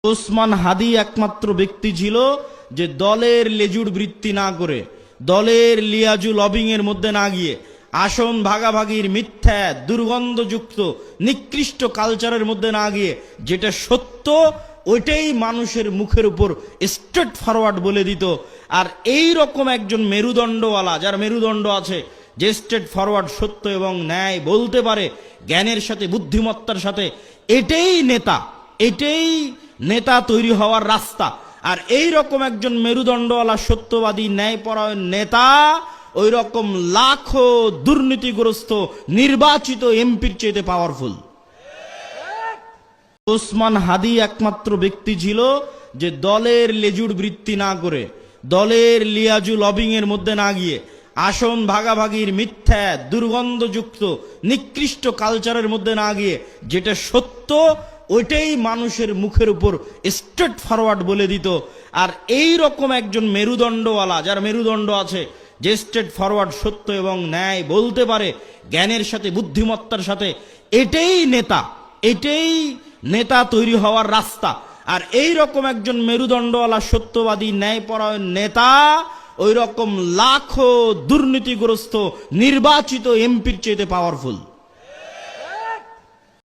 ওসমান হাদি একমাত্র ব্যক্তি ছিল যে দলের লেজুর বৃত্তি না করে, দলের লিয়াজু লবিং এর মধ্যে না গিয়ে, আসন ভাগাভাগির মিথ্যা দুর্গন্ধযুক্ত নিকৃষ্ট কালচারের মধ্যে না গিয়ে যেটা সত্য ওইটাই মানুষের মুখের উপর স্ট্রেট ফরওয়ার্ড বলে দিত। আর এই রকম একজন মেরুদণ্ডওয়ালা, যার মেরুদণ্ড আছে, যে স্ট্রেট ফরওয়ার্ড সত্য এবং ন্যায় বলতে পারে জ্ঞানের সাথে বুদ্ধিমত্তার সাথে, এটাই নেতা, এটাই নেতা তৈরি হওয়ার রাস্তা। আর এই রকম একজন মেরুদণ্ডওয়ালা সত্যবাদী ন্যায়পরায়ণ নেতা ওই রকম লাখো দুর্নীতিগ্রস্ত নির্বাচিত এমপির চেয়ে পাওয়ারফুল। ওসমান হাদি একমাত্র ব্যক্তি ছিল যে দলের লেজুর বৃত্তি না করে, দলের লিয়াজু লবিং এর মধ্যে না গিয়ে, আসন ভাগাভাগির মিথ্যা দুর্গন্ধযুক্ত নিকৃষ্ট কালচারের মধ্যে না গিয়ে যেটা সত্য ওইটাই মানুষের মুখের উপর স্ট্রেট ফরওয়ার্ড বলে দিত। আর এই রকম একজন মেরুদণ্ডওয়ালা, যার মেরুদণ্ড আছে, যে স্ট্রেট ফরওয়ার্ড সত্য এবং ন্যায় বলতে পারে জ্ঞানের সাথে বুদ্ধিমত্তার সাথে, এটাই নেতা, এটাই নেতা তৈরি হওয়ার রাস্তা। আর এই রকম একজন মেরুদণ্ডওয়ালা সত্যবাদী ন্যায়পরায়ণ নেতা ওই রকম লাখো দুর্নীতিগ্রস্ত নির্বাচিত এমপির চেয়ে পাওয়ারফুল।